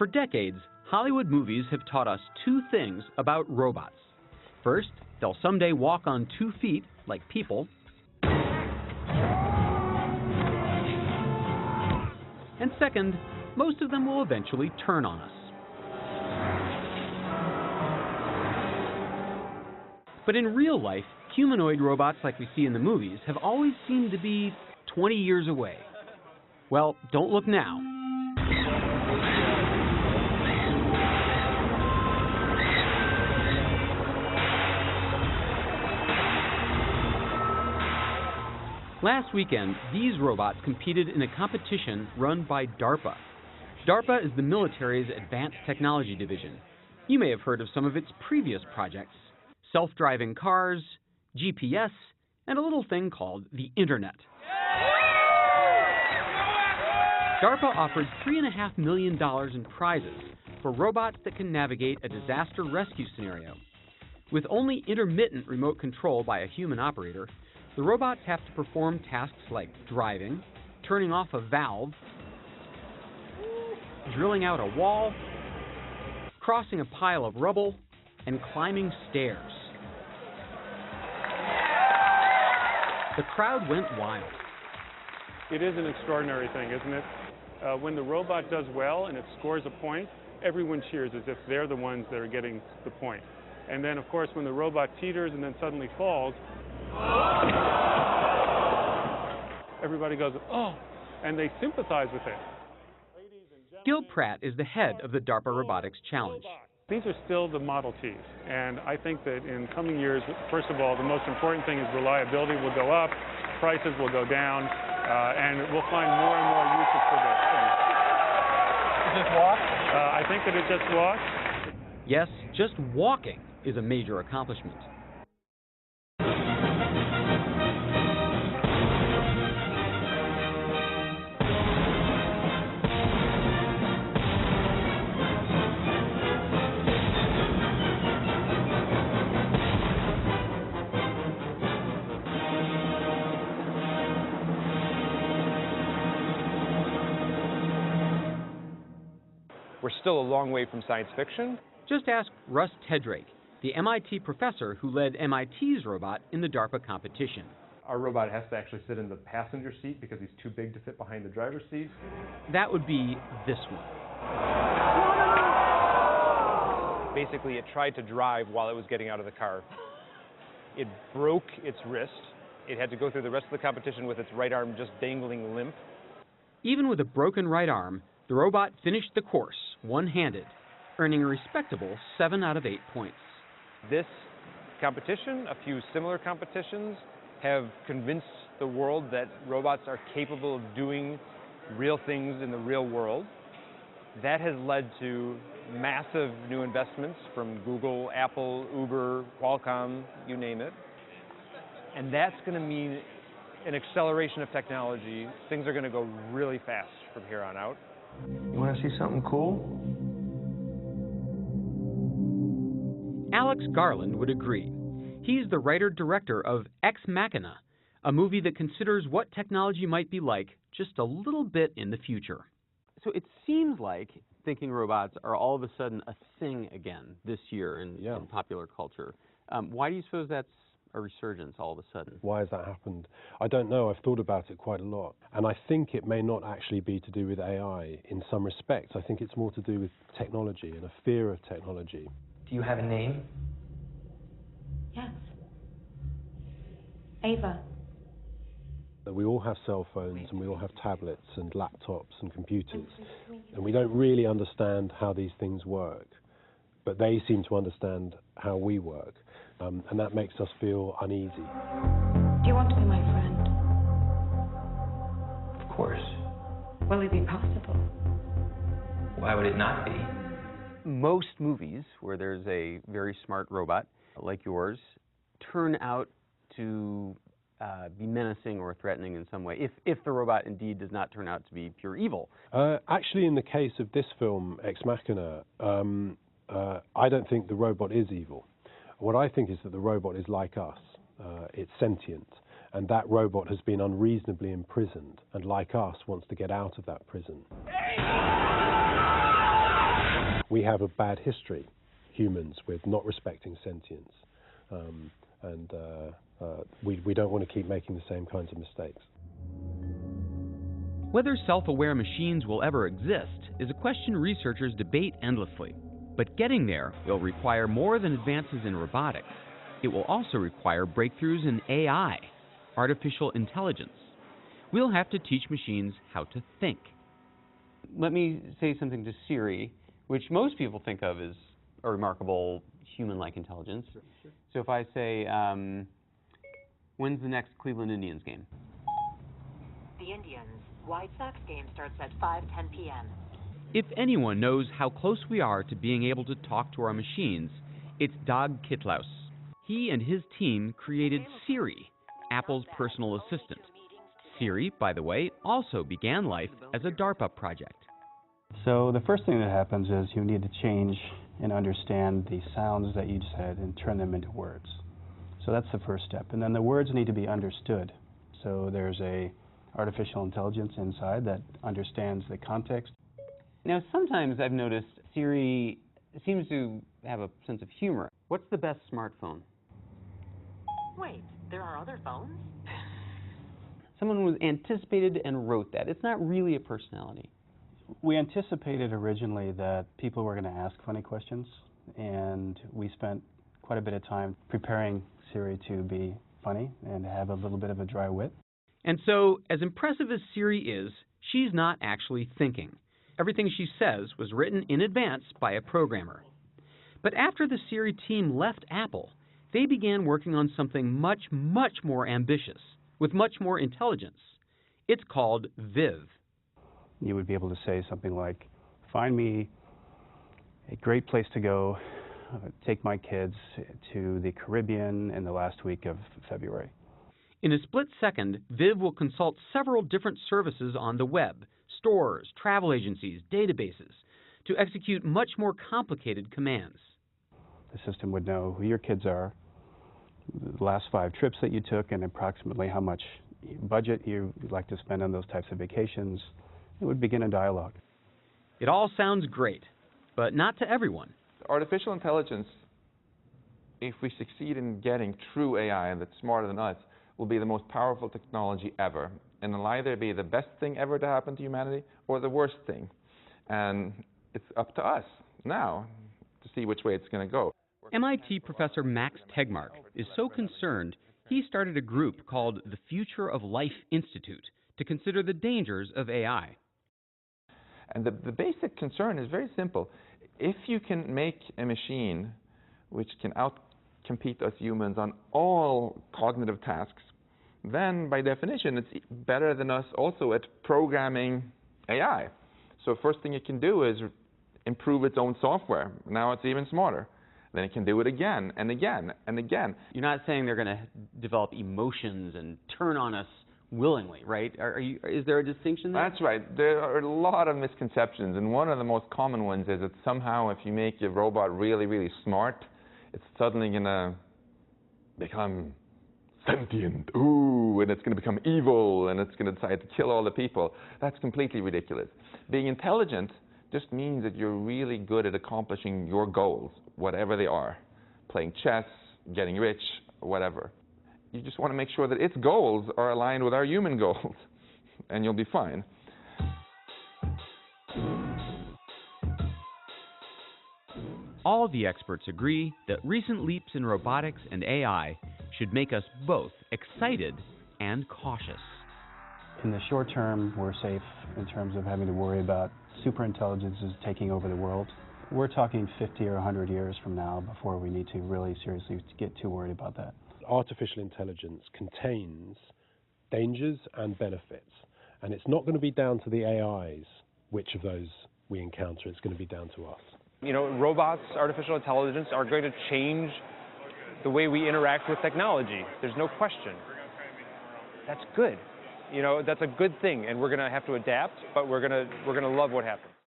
For decades, Hollywood movies have taught us two things about robots. First, they'll someday walk on 2 feet like people. And second, most of them will eventually turn on us. But in real life, humanoid robots like we see in the movies have always seemed to be 20 years away. Well, don't look now. Last weekend, these robots competed in a competition run by DARPA. DARPA is the military's Advanced Technology Division. You may have heard of some of its previous projects: self-driving cars, GPS, and a little thing called the Internet. DARPA offered $3.5 million in prizes for robots that can navigate a disaster rescue scenario. With only intermittent remote control by a human operator, the robots have to perform tasks like driving, turning off a valve, drilling out a wall, crossing a pile of rubble, and climbing stairs. The crowd went wild. It is an extraordinary thing, isn't it? When the robot does well and it scores a point, everyone cheers as if they're the ones that are getting the point. And then, of course, when the robot teeters and then suddenly falls, everybody goes, oh, and they sympathize with it. Gil Pratt is the head of the DARPA Robotics Challenge. These are still the Model Ts, and I think that in coming years, first of all, the most important thing is reliability will go up, prices will go down, and we'll find more and more uses for this. Does this walk? I think that it just walks. Yes, just walking is a major accomplishment. We're still a long way from science fiction. Just ask Russ Tedrake, the MIT professor who led MIT's robot in the DARPA competition. Our robot has to actually sit in the passenger seat because he's too big to fit behind the driver's seat. That would be this one. Basically, it tried to drive while it was getting out of the car. It broke its wrist. It had to go through the rest of the competition with its right arm just dangling limp. Even with a broken right arm, the robot finished the course one-handed, earning a respectable 7 out of 8 points. This competition, a few similar competitions, have convinced the world that robots are capable of doing real things in the real world. That has led to massive new investments from Google, Apple, Uber, Qualcomm, you name it. And that's going to mean an acceleration of technology. Things are going to go really fast from here on out. You want to see something cool? Alex Garland would agree. He's the writer-director of Ex Machina, a movie that considers what technology might be like just a little bit in the future. So it seems like thinking robots are all of a sudden a thing again this year in popular culture. Why do you suppose that's a resurgence all of a sudden? Why has that happened? I don't know. I've thought about it quite a lot. And I think it may not actually be to do with AI in some respects. I think it's more to do with technology and a fear of technology. Do you have a name? Yes. Ava. We all have cell phones and we all have tablets and laptops and computers. And we don't really understand how these things work. But they seem to understand how we work. And that makes us feel uneasy. Do you want to be my friend? Of course. Will it be possible? Why would it not be? Most movies where there's a very smart robot like yours turn out to be menacing or threatening in some way, if the robot indeed does not turn out to be pure evil. Actually, in the case of this film, Ex Machina, I don't think the robot is evil. What I think is that the robot is like us. It's sentient. And that robot has been unreasonably imprisoned, and like us, wants to get out of that prison. We have a bad history, humans, with not respecting sentience. We don't want to keep making the same kinds of mistakes. Whether self-aware machines will ever exist is a question researchers debate endlessly. But getting there will require more than advances in robotics. It will also require breakthroughs in AI, artificial intelligence. We'll have to teach machines how to think. Let me say something to Siri, which most people think of as a remarkable human-like intelligence. Sure. So if I say, when's the next Cleveland Indians game? The Indians' White Sox game starts at 5:10 p.m. If anyone knows how close we are to being able to talk to our machines, it's Dag Kitlaus. He and his team created Siri, Apple's personal assistant. Siri, by the way, also began life as a DARPA project. So the first thing that happens is you need to change and understand the sounds that you said and turn them into words. So that's the first step. And then the words need to be understood. So there's a artificial intelligence inside that understands the context. Now, sometimes I've noticed Siri seems to have a sense of humor. What's the best smartphone? Wait, there are other phones? Someone was anticipated and wrote that. It's not really a personality. We anticipated originally that people were going to ask funny questions, and we spent quite a bit of time preparing Siri to be funny and have a little bit of a dry wit. And so, as impressive as Siri is, she's not actually thinking. Everything she says was written in advance by a programmer. But after the Siri team left Apple, they began working on something much, much more ambitious, with much more intelligence. It's called Viv. You would be able to say something like, find me a great place to go, take my kids to the Caribbean in the last week of February. In a split second, Viv will consult several different services on the web, stores, travel agencies, databases, to execute much more complicated commands. The system would know who your kids are, the last 5 trips that you took, and approximately how much budget you'd like to spend on those types of vacations. It would begin a dialogue. It all sounds great, but not to everyone. Artificial intelligence, if we succeed in getting true AI that's smarter than us, will be the most powerful technology ever. And it'll either be the best thing ever to happen to humanity or the worst thing. And it's up to us now to see which way it's going to go. MIT professor Max Tegmark is so concerned, he started a group called the Future of Life Institute to consider the dangers of AI. And the basic concern is very simple. If you can make a machine which can outcompete us humans on all cognitive tasks, then by definition it's better than us also at programming AI. So first thing it can do is improve its own software. Now it's even smarter. Then it can do it again and again and again. You're not saying they're going to develop emotions and turn on us willingly, right? Is there a distinction there? That's right. There are a lot of misconceptions, and one of the most common ones is that somehow if you make your robot really, really smart, it's suddenly going to become sentient, and it's going to become evil, and it's going to decide to kill all the people. That's completely ridiculous. Being intelligent just means that you're really good at accomplishing your goals, whatever they are. Playing chess, getting rich, whatever. You just want to make sure that its goals are aligned with our human goals, and you'll be fine. All the experts agree that recent leaps in robotics and AI should make us both excited and cautious. In the short term, we're safe in terms of having to worry about superintelligences taking over the world. We're talking 50 or 100 years from now before we need to really seriously get too worried about that. Artificial intelligence contains dangers and benefits, and it's not going to be down to the AIs which of those we encounter. It's going to be down to us. You know, robots, artificial intelligence are going to change the way we interact with technology. There's no question. That's good. You know, that's a good thing, and we're going to have to adapt, but we're going to love what happens.